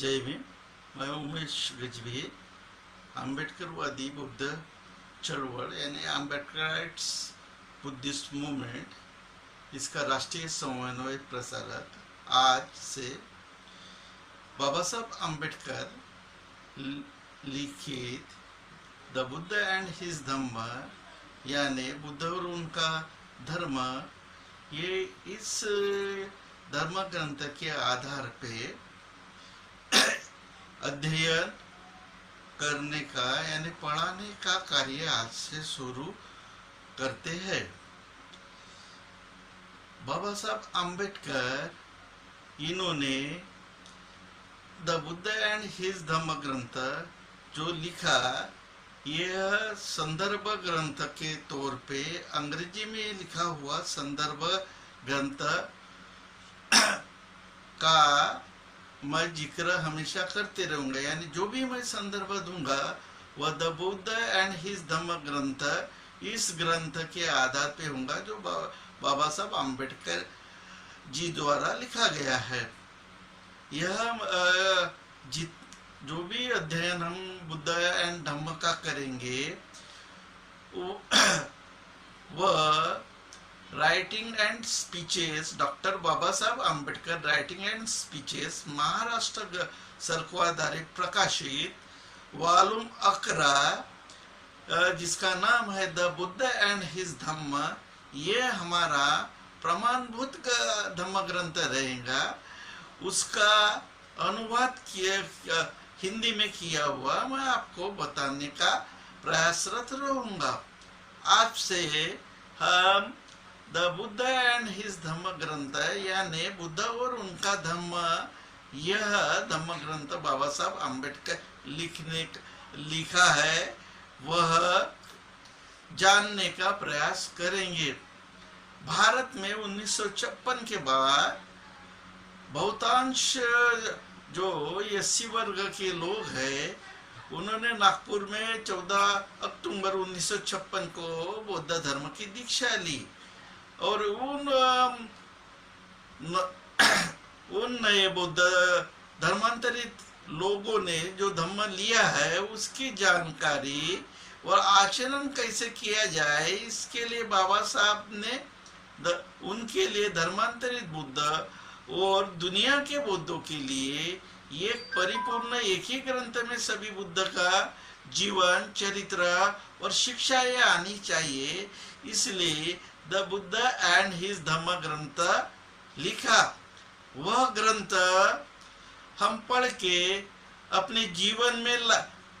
जय भीम। मैं उमेश गजभी। आंबेडकरवादी बुद्ध चळवळ यानी आंबेडकराइट्स बुद्धिस्ट मूवमेंट, इसका राष्ट्रीय समन्वय प्रसारक आज से बाबा साहब आंबेडकर लिखित द बुद्ध एंड हिज धम्म यानी बुद्ध और उनका धर्म, ये इस धर्म ग्रंथ के आधार पे अध्ययन करने का यानी पढ़ाने का कार्य आज से शुरू करते हैं। बाबा साहब आंबेडकर इन्होंने द बुद्ध एंड हिज धम्म ग्रंथ जो लिखा, यह संदर्भ ग्रंथ के तौर पे अंग्रेजी में लिखा हुआ संदर्भ ग्रंथ का मैं जिक्र हमेशा करते रहूंगा। यानी जो भी मैं संदर्भ दूंगा वह द बुद्ध एंड हिज धम्म ग्रंथ इस ग्रंथ के आधार पे होगा जो बाबा साहब आंबेडकर जी द्वारा लिखा गया है। यह जो भी अध्ययन हम बुद्ध एंड धम्म का करेंगे वह writing and speeches, doctor Baba Saheb Ambedkar writing and speeches, Maharashtra सरकारद्वारे प्रकाशित वॉल्यूम 11 जिसका नाम है द बुद्ध एंड हिज धम्म, ये हमारा प्रमाणभूत धम्म ग्रंथ रहेगा। उसका अनुवाद किया हिंदी में किया हुआ मैं आपको बताने का प्रयासरत रहूंगा। आपसे हम द बुद्ध एंड हिज धम्म ग्रंथ यानी बुद्ध और उनका धम्म, यह धम्म ग्रंथ बाबा साहब आंबेडकर लिखा है, वह जानने का प्रयास करेंगे। भारत में 1956 के बाद बहुतांश जो एससी वर्ग के लोग हैं उन्होंने नागपुर में 14 अक्टूबर 1956 को बौद्ध धर्म की दीक्षा ली और उन नए बौद्ध धर्मांतरित लोगों ने जो धम्म लिया है उसकी जानकारी और आचरण कैसे किया जाए, इसके लिए बाबा साहब ने उनके लिए धर्मांतरित बुद्ध और दुनिया के बुद्धों के लिए एक परिपूर्ण एक ही ग्रंथ में सभी बुद्ध का जीवन चरित्र और शिक्षाएं आनी चाहिए। इसलिए द बुद्ध एंड हिज धम्म ग्रंथ लिखा। वह ग्रंथ हम पढ़ के अपने जीवन में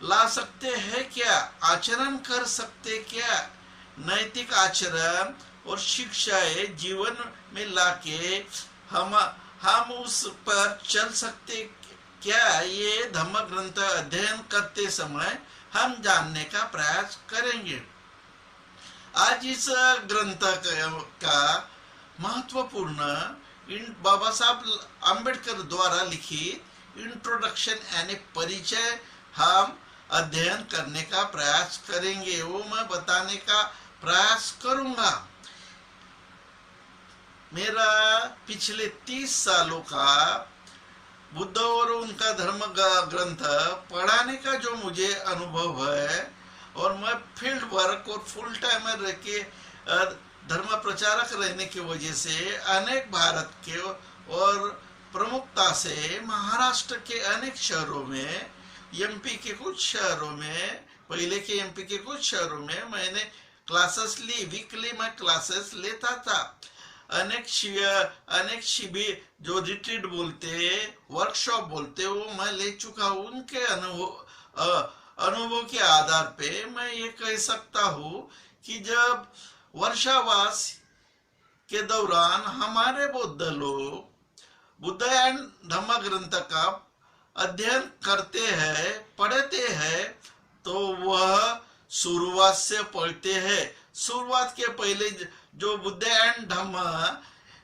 ला सकते हैं क्या, आचरण कर सकते क्या, नैतिक आचरण और शिक्षाएं जीवन में लाके हम उस पर चल सकते क्या, ये धम्म ग्रंथ अध्ययन करते समय हम जानने का प्रयास करेंगे। आज इस ग्रंथ का महत्वपूर्ण बाबा साहब आंबेडकर द्वारा लिखित इंट्रोडक्शन यानी परिचय हम अध्ययन करने का प्रयास करेंगे, वो मैं बताने का प्रयास करूंगा। मेरा पिछले 30 सालों का बुद्ध और उनका धर्म ग्रंथ पढ़ाने का जो मुझे अनुभव है और मैं फील्ड वर्क और फुल टाइमर रह के धर्म प्रचारक रहने की वजह से अनेक भारत के और प्रमुखता से महाराष्ट्र के अनेक शहरों में, एमपी के कुछ शहरों में, पहले के एमपी के कुछ शहरों में मैंने क्लासेस ली, वीकली मैं क्लासेस लेता था। अनेक शिविर जो रिट्रीट बोलते, वर्कशॉप बोलते, वो मैं ले चुका हूँ। उनके अनुभव के आधार पे मैं ये कह सकता हूँ कि जब वर्षावास के दौरान हमारे बौद्ध लोग बुद्ध एंड धम्म ग्रंथ का अध्ययन करते हैं, पढ़ते हैं, तो वह शुरुआत से पढ़ते हैं। शुरुआत के पहले जो बुद्ध एंड धम्म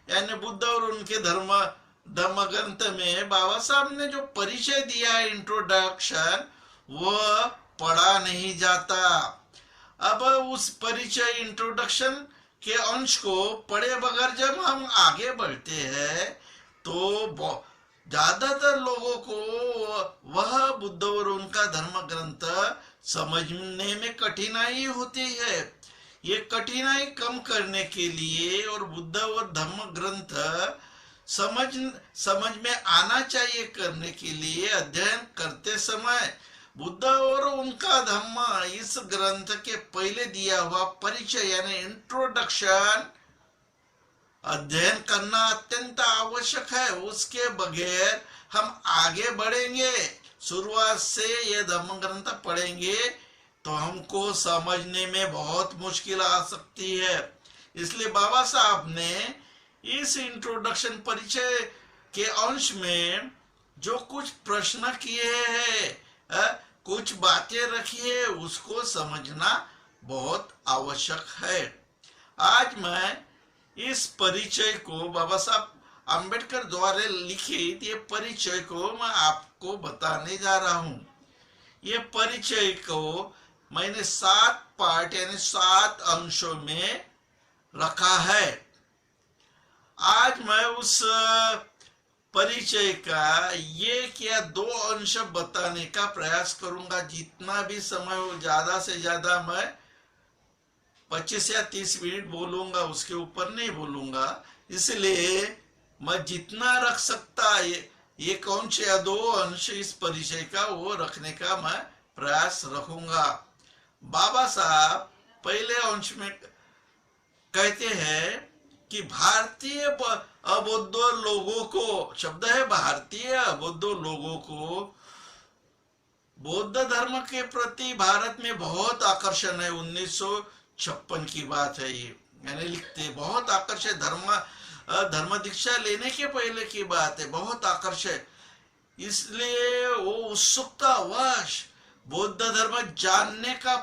यानी बुद्ध और उनके धम्म ग्रंथ में बाबा साहब ने जो परिचय दिया है, इंट्रोडक्शन, वह पढ़ा नहीं जाता। अब उस परिचय इंट्रोडक्शन के अंश को पढ़े बगैर जब हम आगे बढ़ते हैं तो ज्यादातर लोगों को वह बुद्ध और उनका धर्म ग्रंथ समझने में कठिनाई होती है। ये कठिनाई कम करने के लिए और बुद्ध और धर्म ग्रंथ समझ समझ में आना चाहिए करने के लिए अध्ययन करते समय बुद्ध और उनका धर्म इस ग्रंथ के पहले दिया हुआ परिचय यानी इंट्रोडक्शन अध्ययन करना अत्यंत आवश्यक है। उसके बगैर हम आगे बढ़ेंगे, शुरुआत से यह धर्म ग्रंथ पढ़ेंगे तो हमको समझने में बहुत मुश्किल आ सकती है। इसलिए बाबा साहब ने इस इंट्रोडक्शन परिचय के अंश में जो कुछ प्रश्न किए हैं, कुछ बातें रखी है, उसको समझना बहुत आवश्यक है। आज मैं इस परिचय को बाबा साहब अंबेडकर द्वारा लिखित ये परिचय को मैं आपको बताने जा रहा हूं। ये परिचय को मैंने 7 पार्ट यानी 7 अंशों में रखा है। आज मैं उस परिचय का एक या 2 अंश बताने का प्रयास करूंगा। जितना भी समय हो, ज्यादा से ज्यादा मैं 25 या 30 मिनट बोलूंगा, उसके ऊपर नहीं बोलूंगा। इसलिए मैं जितना रख सकता एक अंश या 2 अंश इस परिचय का वो रखने का मैं प्रयास रखूंगा। बाबा साहब पहले अंश में कहते हैं कि भारतीय अबौद्ध लोगों को, शब्द है भारतीय अबौद्ध लोगों को, बौद्ध धर्म के प्रति भारत में बहुत आकर्षण है। 1956 की बात है ये, मैंने लिखते बहुत आकर्षण, धर्म दीक्षा लेने के पहले की बात है, बहुत आकर्षण। इसलिए वो उत्सुकतावश बौद्ध धर्म जानने का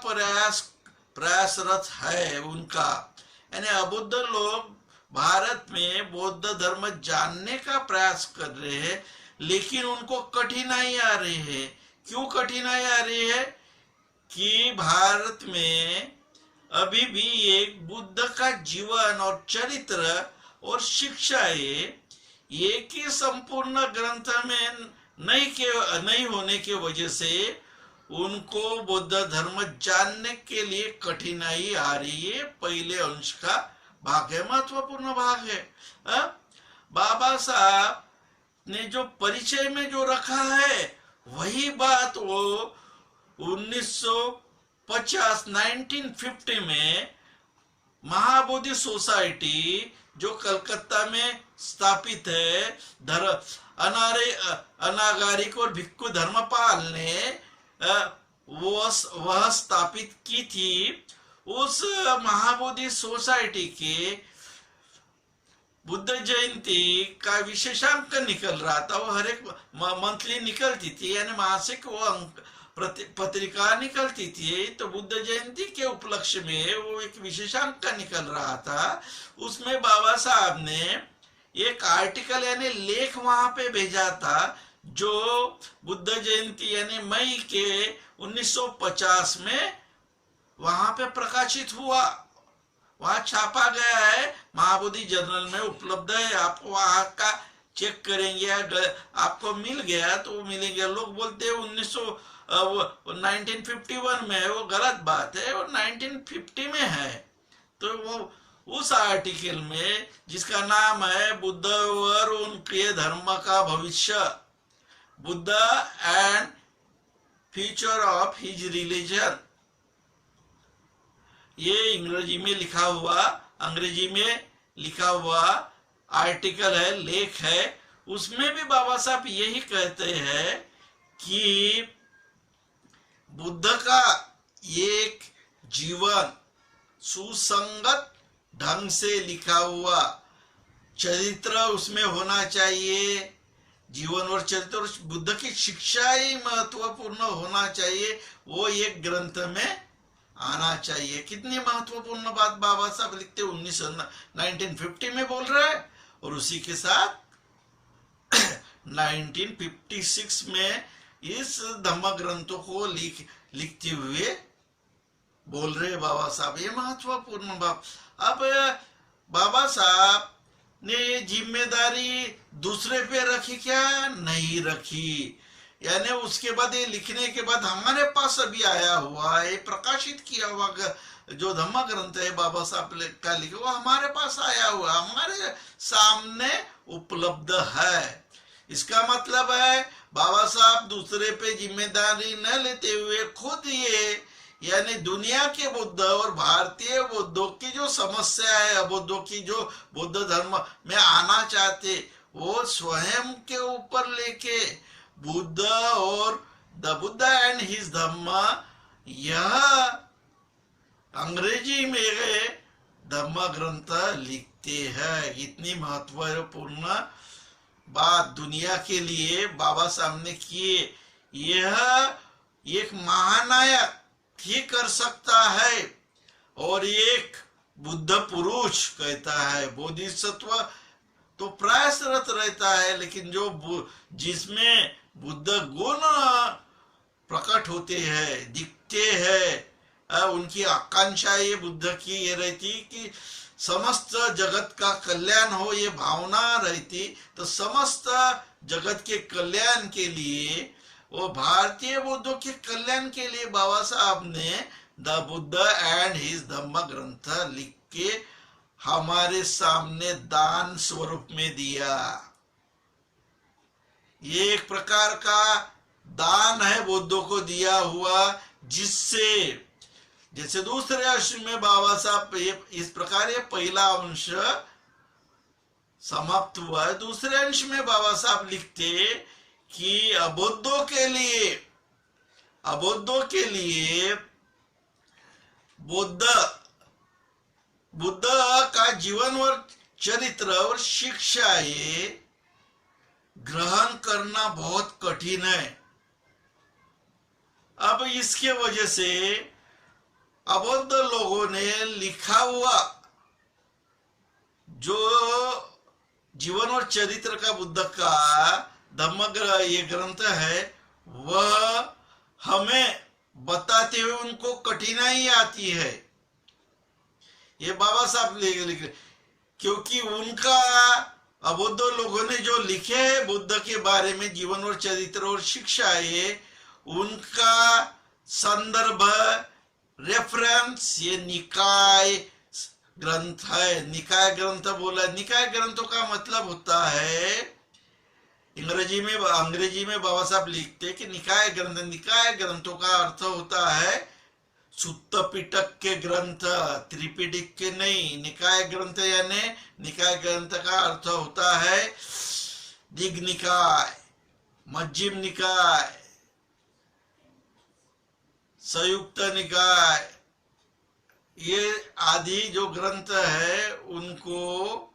प्रयासरत है उनका। यानी अबौद्ध लोग भारत में बौद्ध धर्म जानने का प्रयास कर रहे हैं, लेकिन उनको कठिनाई आ रही है। क्यों कठिनाई आ रही है? कि भारत में अभी भी एक बुद्ध का जीवन और चरित्र और शिक्षाएं एक ही संपूर्ण ग्रंथ में नहीं होने की वजह से उनको बौद्ध धर्म जानने के लिए कठिनाई आ रही है। पहले अंश का भाग है, महत्वपूर्ण भाग है। बाबा साहब ने जो परिचय में जो रखा है वही बात वो 1950 में महाबोधि सोसाइटी जो कलकत्ता में स्थापित है, अनागारिक और भिक्खु धर्मपाल ने वह स्थापित की थी। उस महाबोधि सोसाइटी के बुद्ध जयंती का विशेषांक निकल रहा था। वो हर एक मंथली निकलती थी, यानी मासिक वो पत्रिका निकलती थी। तो बुद्ध जयंती के उपलक्ष्य में वो एक विशेषांक निकल रहा था। उसमें बाबा साहब ने एक आर्टिकल यानी लेख वहां पे भेजा था, जो बुद्ध जयंती यानी मई के 1950 में वहां पे प्रकाशित हुआ, वहां छापा गया है, महाबोधि जर्नल में उपलब्ध है। आप वहां का चेक करेंगे, आपको मिल गया तो मिलेंगे। लोग बोलते हैं 1951 में है, वो गलत बात है, वो 1950 में है। तो वो उस आर्टिकल में जिसका नाम है बुद्ध और उनके धर्म का भविष्य, Buddha and future of his religion, ये अंग्रेजी में लिखा हुआ आर्टिकल है, लेख है। उसमें भी बाबा साहब यही कहते हैं कि बुद्ध का एक जीवन सुसंगत ढंग से लिखा हुआ चरित्र उसमें होना चाहिए। जीवन और चरित्र और बुद्ध की शिक्षा ही महत्वपूर्ण होना चाहिए, वो एक ग्रंथ में आना चाहिए। कितनी महत्वपूर्ण बात बाबा साहब लिखते 1950 में बोल रहे हैं, और उसी के साथ 1956 में इस धम्म ग्रंथों को लिखते हुए बोल रहे बाबा साहब, ये महत्वपूर्ण बात। अब बाबा साहब ने ये जिम्मेदारी दूसरे पे रखी क्या? नहीं रखी। यानी उसके बाद ये लिखने के बाद हमारे पास अभी आया हुआ है, प्रकाशित किया हुआ जो धम्म ग्रंथ है बाबा साहब का लिखे, वो हमारे पास आया हुआ, हमारे सामने उपलब्ध है। इसका मतलब है बाबा साहब दूसरे पे जिम्मेदारी न लेते हुए खुद ये, यानी दुनिया के बुद्ध और भारतीय बुद्धों की जो समस्या है, अबुद्धों की जो बुद्ध धर्म में आना चाहते, वो स्वयं के ऊपर लेके बुद्ध और द बुद्ध एंड हिज धम्म, यह अंग्रेजी में धम्म ग्रंथ लिखते हैं। इतनी महत्वपूर्ण बात दुनिया के लिए बाबा साहब ने किए। यह एक महानायक ही कर सकता है, और एक बुद्ध पुरुष कहता है। बोधिसत्व तो प्रयासरत रहता है, लेकिन जो जिसमें बुद्ध गुण प्रकट होते हैं, दिखते हैं, उनकी आकांक्षा ये बुद्ध की ये रहती कि समस्त जगत का कल्याण हो, ये भावना रहती। तो समस्त जगत के कल्याण के लिए, वो भारतीय बुद्धों के कल्याण के लिए बाबा साहब ने द बुद्ध एंड हिज धम्म ग्रंथ लिख के हमारे सामने दान स्वरूप में दिया। ये एक प्रकार का दान है बुद्धों को दिया हुआ, जिससे जैसे दूसरे अंश में बाबा साहब इस प्रकार ये पहला अंश समाप्त हुआ है। दूसरे अंश में बाबा साहब लिखते कि अबुद्धों के लिए बुद्ध का जीवन और चरित्र और शिक्षा ये ग्रहण करना बहुत कठिन है। अब इसके वजह से अबुद्ध लोगों ने लिखा हुआ जो जीवन और चरित्र का बुद्ध का धम्म ये ग्रंथ है, वह हमें बताते हुए उनको कठिनाई आती है। ये बाबा साहब लिखे, क्योंकि उनका अबुद्ध लोगों ने जो लिखे हैं बुद्ध के बारे में, जीवन और चरित्र और शिक्षा, ये उनका संदर्भ रेफरेंस ये निकाय ग्रंथ है। निकाय ग्रंथ बोला, निकाय ग्रंथों का मतलब होता है, अंग्रेजी में बाबा साहब लिखते कि निकाय ग्रंथों का अर्थ होता है सुत्त पिटक के ग्रंथ, त्रिपिटक के नहीं। निकाय ग्रंथ यानी निकाय ग्रंथ का अर्थ होता है दिग् निकाय, मध्यम निकाय, संयुक्त निकाय, ये आदि जो ग्रंथ है उनको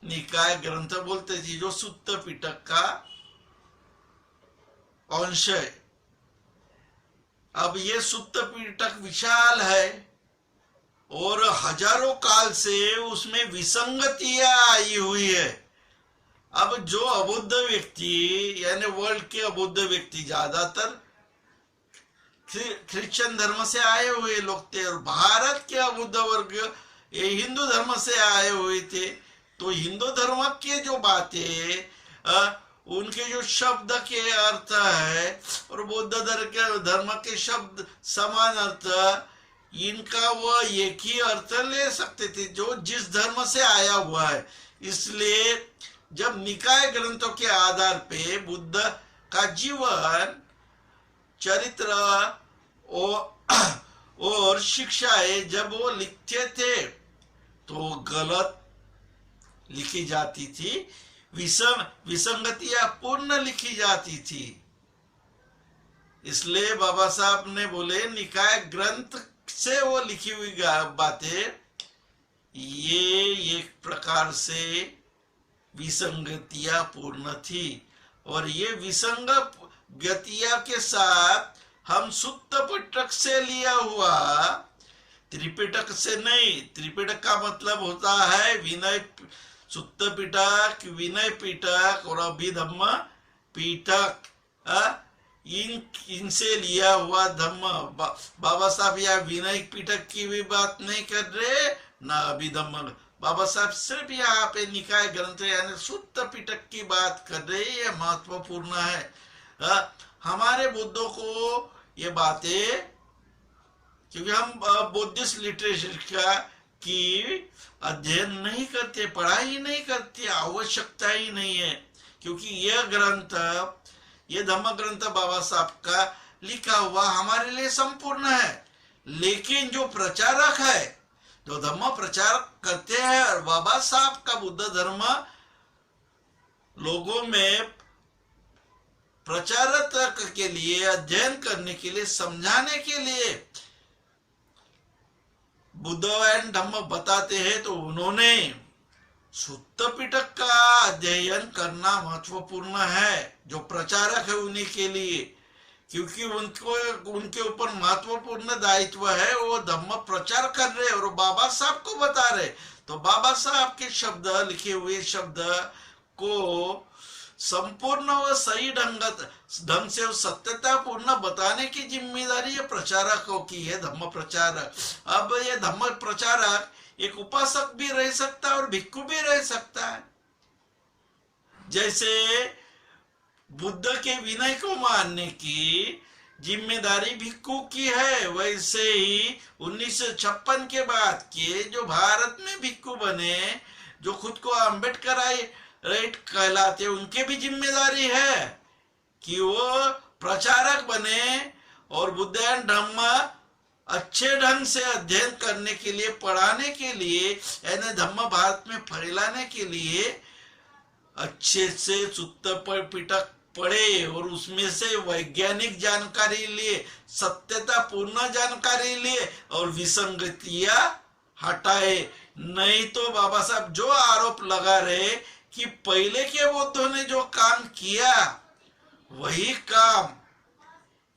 निकाय ग्रंथ बोलते थे, जो सुत्त पिटक का अंश है। अब ये सुत्त पिटक विशाल है और हजारों काल से उसमें विसंगतियां आई हुई है। अब जो अबुद्ध व्यक्ति, यानी वर्ल्ड के अबुद्ध व्यक्ति ज्यादातर क्रिश्चियन धर्म से आए हुए लोग थे, और भारत के अबुद्ध वर्ग ये हिंदू धर्म से आए हुए थे। तो हिंदू धर्म के जो बातें, उनके जो शब्द के अर्थ है और बौद्ध धर्म के शब्द समान अर्थ, इनका वो एक ही अर्थ ले सकते थे जो जिस धर्म से आया हुआ है। इसलिए जब निकाय ग्रंथों के आधार पे बुद्ध का जीवन, चरित्र और शिक्षाएं जब वो लिखते थे तो गलत लिखी जाती थी, विसंगतियां पूर्ण लिखी जाती थी। इसलिए बाबा साहब ने बोले निकाय ग्रंथ से वो लिखी हुई बातें ये एक प्रकार से विसंगतियां पूर्ण थी, और ये विसंगतियां के साथ हम सुत्त पिटक से लिया हुआ, त्रिपिटक से नहीं। त्रिपिटक का मतलब होता है विनय, सुत्त पिटक, विनय पिटक और अभिधम्म पिटक, इनसे लिया हुआ धम्म। बाबा साहब या विनय पिटक की भी बात नहीं कर रहे, ना अभिधम्म बाबा साहब सिर्फ यहाँ पे निकाय ग्रंथ यानी शुद्ध पिटक की बात कर रहे हैं, ये महत्वपूर्ण है। हमारे बुद्धों को ये बातें, क्योंकि हम बुद्धिस्ट लिटरेचर का की अध्ययन नहीं करते, पढ़ाई नहीं करते, आवश्यकता ही नहीं है, क्योंकि यह ग्रंथ, ये धम्म ग्रंथ बाबा साहब का लिखा हुआ हमारे लिए संपूर्ण है। लेकिन जो प्रचारक है, जो धम्म प्रचार करते हैं, और बाबा साहब का बुद्ध धर्म लोगों में प्रचारक के लिए, अध्ययन करने के लिए, समझाने के लिए बुद्ध एंड धम्म बताते हैं, तो उन्होंने शुद्ध पिटक का अध्ययन करना महत्वपूर्ण है, जो प्रचारक है उन्हीं के लिए, क्योंकि उनको उनके ऊपर महत्वपूर्ण दायित्व है। वो धम्म प्रचार कर रहे और बाबा साहब को बता रहे, तो बाबा साहब के शब्द, लिखे हुए शब्द को संपूर्ण व सही ढंग से सत्यता पूर्ण बताने की जिम्मेदारी ये प्रचारकों की है, धम्म प्रचारक। अब ये धम्म प्रचारक एक उपासक भी रह सकता है और भिक्खु भी रह सकता है। जैसे बुद्ध के विनय को मानने की जिम्मेदारी भिक्खु की है, वैसे ही 1956 के बाद के जो भारत में भिक्खु बने, जो खुद को अम्बेडकर राइट कहलाते, उनके भी जिम्मेदारी है कि वो प्रचारक बने और बुद्ध एंड धम्म अच्छे ढंग से अध्ययन करने के लिए, पढ़ाने के लिए, यानी धम्म भारत में फैलाने के लिए अच्छे से शुद्ध पिटक पढ़े और उसमें से वैज्ञानिक जानकारी लिए, सत्यता पूर्ण जानकारी लिए और विसंगतियां हटाए। नहीं तो बाबा साहब जो आरोप लगा रहे कि पहले के बुद्धों ने जो काम किया वही काम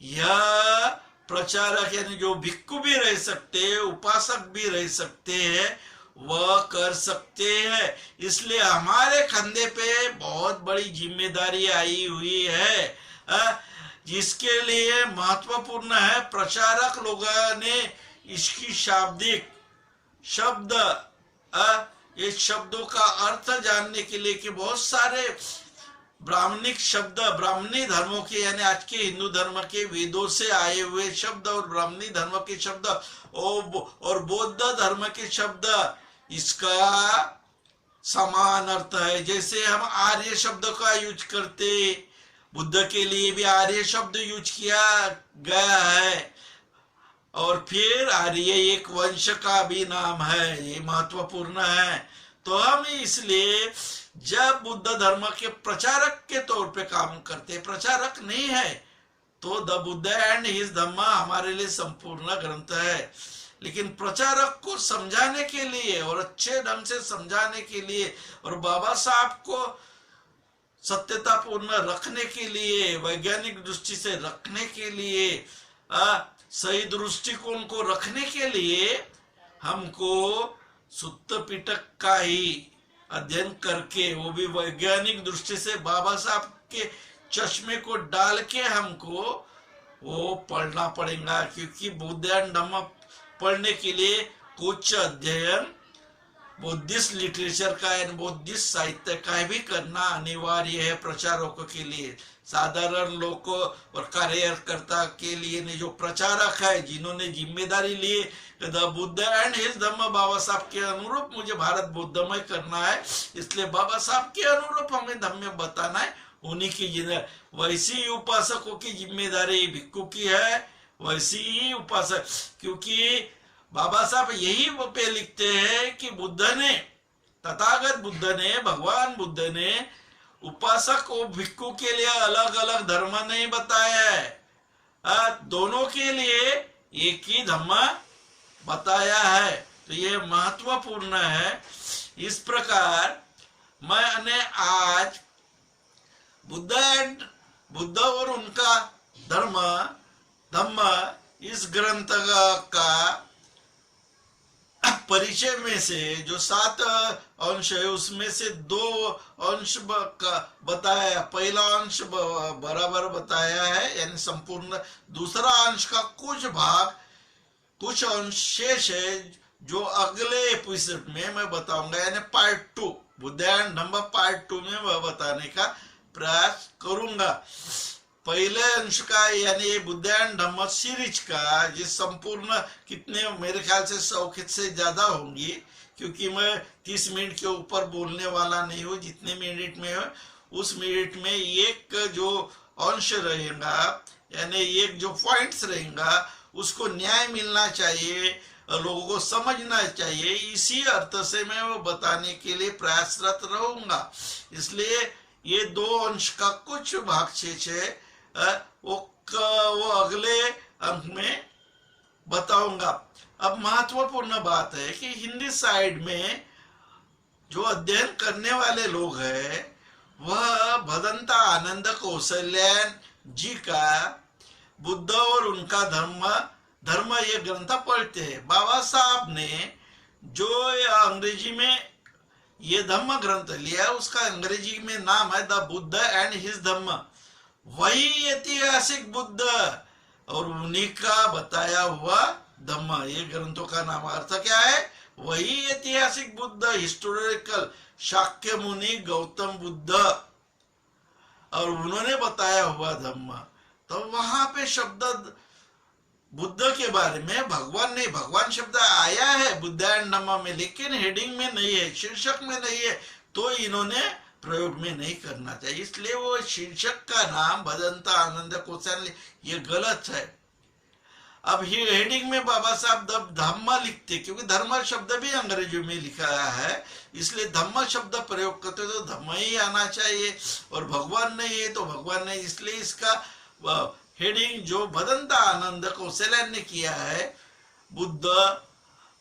यह प्रचारक यानी जो भिक्खु भी रह सकते हैं, उपासक भी रह सकते हैं, वह कर सकते हैं। इसलिए हमारे कंधे पे बहुत बड़ी जिम्मेदारी आई हुई है, जिसके लिए महत्वपूर्ण है प्रचारक लोगों ने इसकी शाब्दिक शब्द, ये शब्दों का अर्थ जानने के लिए कि बहुत सारे ब्राह्मणिक शब्द, ब्राह्मणी धर्मों के यानी आज के हिंदू धर्म के वेदों से आए हुए शब्द और ब्राह्मणी धर्म के शब्द और बौद्ध धर्म के शब्द, इसका समान अर्थ है। जैसे हम आर्य शब्द का यूज करते, बुद्ध के लिए भी आर्य शब्द यूज किया गया है, और फिर आर्य एक वंश का भी नाम है, ये महत्वपूर्ण है। तो हम इसलिए जब बुद्ध धर्म के प्रचारक के तौर पे काम करते, प्रचारक नहीं है, तो द बुद्ध एंड हिज धम्म हमारे लिए संपूर्ण ग्रंथ है। लेकिन प्रचारक को समझाने के लिए और अच्छे ढंग से समझाने के लिए और बाबा साहब को सत्यता पूर्ण रखने के लिए, वैज्ञानिक दृष्टि से रखने के लिए, सही दृष्टिकोण को रखने के लिए हमको शुद्ध पिटक का ही अध्ययन करके, वो भी वैज्ञानिक दृष्टि से बाबा साहब के चश्मे को डाल के हमको वो पढ़ना पड़ेगा। क्योंकि बुद्ध एंड धम्म पढ़ने के लिए कुछ अध्ययन बुद्धिस्ट लिटरेचर का एंड बुद्धिस्ट साहित्य का भी करना अनिवार्य है प्रचारकों के लिए। साधारण लोगों और कार्यकर्ता के लिए ने जो प्रचारक है, जिन्होंने जिम्मेदारी ली द बुद्ध एंड हिज धम्म, बाबा साहब के अनुरूप मुझे भारत बुद्धमय करना है, इसलिए बाबा साहब के अनुरूप हमें धम्म बताना है, उन्हीं की जिम्मेदारी। वैसी ही उपासकों की जिम्मेदारी भिक्खु की है, वैसी ही उपासक, क्योंकि बाबा साहब यही पे लिखते हैं कि बुद्ध ने, तथागत बुद्ध ने, भगवान बुद्ध ने उपासक और भिक्खु के लिए अलग अलग धर्म नहीं बताया है, दोनों के लिए एक ही धम्म बताया है। तो ये महत्वपूर्ण है। इस प्रकार मैंने आज बुद्ध और उनका धम्म इस ग्रंथ का परिचय में से जो 7 अंश है, उसमें से 2 अंश बताया, पहला अंश बराबर बताया है यानी संपूर्ण, दूसरा अंश का कुछ भाग, कुछ अंश शेष है जो अगले एपिसोड में मैं बताऊंगा, यानी पार्ट 2, बुद्धायन धम्म पार्ट 2 में मैं बताने का प्रयास करूंगा। पहले अंश का यानी बुद्धायन धम्म सीरीज का, जिस संपूर्ण कितने मेरे ख्याल से 100 से ज्यादा होंगी, क्योंकि मैं 30 मिनट के ऊपर बोलने वाला नहीं हूँ। जितने मिनट में है उस मिनट में एक जो अंश रहेगा, यानी एक जो पॉइंट्स रहेगा, उसको न्याय मिलना चाहिए, लोगों को समझना चाहिए। इसी अर्थ से मैं वो बताने के लिए प्रयासरत रहूंगा। इसलिए ये 2 अंश का कुछ भाग शेष है, वो अगले अंक में बताऊंगा। अब महत्वपूर्ण बात है कि हिंदी साइड में जो अध्ययन करने वाले लोग हैं, वह भदंता आनंद कौशल्यान जी का बुद्ध और उनका धर्म ये ग्रंथ पढ़ते हैं। बाबा साहब ने जो अंग्रेजी में ये धम्म ग्रंथ लिया, उसका अंग्रेजी में नाम है द बुद्ध एंड हिज धम्म। वही ऐतिहासिक बुद्ध और उन्हीं का बताया हुआ धम्म, ये ग्रंथों का नाम। अर्थ क्या है? वही ऐतिहासिक बुद्ध, हिस्टोरिकल शाक्य मुनि गौतम बुद्ध, और उन्होंने बताया हुआ धम्म। तो वहां पे शब्द बुद्ध के बारे में भगवान नहीं, भगवान शब्द आया है बुद्धायन धम्म में, लेकिन हेडिंग में नहीं है, शीर्षक में नहीं है, तो इन्होंने प्रयोग में नहीं करना चाहिए। इसलिए वो शीर्षक का नाम भदंता आनंद कौशल्य ये गलत है। अब हेडिंग में बाबा साहब धम्म लिखते, क्योंकि धर्म शब्द भी अंग्रेजी में लिखा है, इसलिए धम्म शब्द प्रयोग करते तो धम्म ही आना चाहिए, और भगवान नहीं है तो भगवान नहीं। इसलिए इसका हेडिंग जो भदंता आनंद कौशल्यान ने किया है, बुद्ध,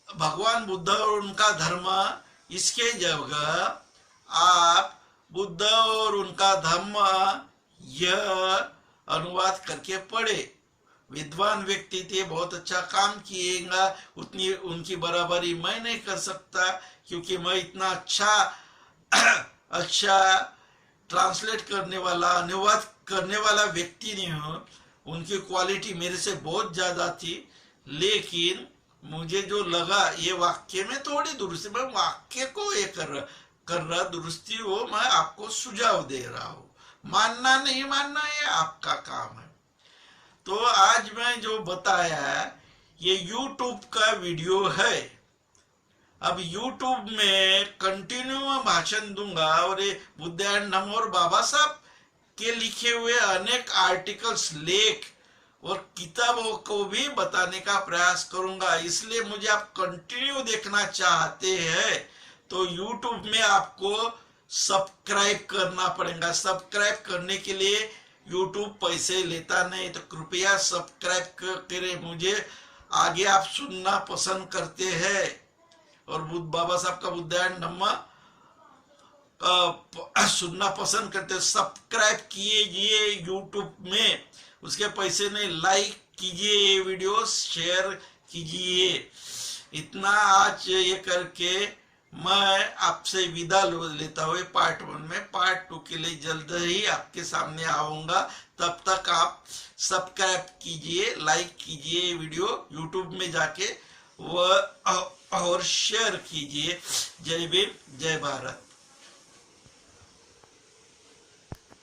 भगवान बुद्ध और उनका धर्म, इसके जगह आप बुद्ध और उनका धर्म यह अनुवाद करके पढ़े। विद्वान व्यक्ति थे, बहुत अच्छा काम किएगा, उतनी उनकी बराबरी मैं नहीं कर सकता, क्योंकि मैं इतना अच्छा ट्रांसलेट करने वाला, अनुवाद करने वाला व्यक्ति नहीं हूँ। उनकी क्वालिटी मेरे से बहुत ज्यादा थी, लेकिन मुझे जो लगा ये वाक्य में थोड़ी दुरुस्ती, मैं वाक्य को ये कर रहा दुरुस्ती हो, मैं आपको सुझाव दे रहा हूँ। मानना नहीं मानना ये आपका काम है। तो आज मैं जो बताया ये YouTube का वीडियो है। अब YouTube में कंटिन्यू भाषण दूंगा, और ये बुद्धायन धम्म और बाबा साहब के लिखे हुए अनेक आर्टिकल्स, लेख और किताबों को भी बताने का प्रयास करूंगा। इसलिए मुझे आप कंटिन्यू देखना चाहते हैं तो YouTube में आपको सब्सक्राइब करना पड़ेगा। सब्सक्राइब करने के लिए YouTube पैसे लेता नहीं, तो कृपया सब्सक्राइब करें मुझे। आगे आप सुनना पसंद करते हैं और बाबा साहब का बुद्धायन धम्म सुनना पसंद करते हैं, सब्सक्राइब कीजिए YouTube में। उसके पैसे नहीं, लाइक कीजिए ये वीडियो, शेयर कीजिए। इतना आज ये करके मैं आपसे विदा लेता हुए पार्ट 1 में, पार्ट 2 के लिए जल्द ही आपके सामने आऊंगा। तब तक आप सब्सक्राइब कीजिए, लाइक कीजिए वीडियो YouTube में जाके, और शेयर कीजिए। जय भीम, जय भारत।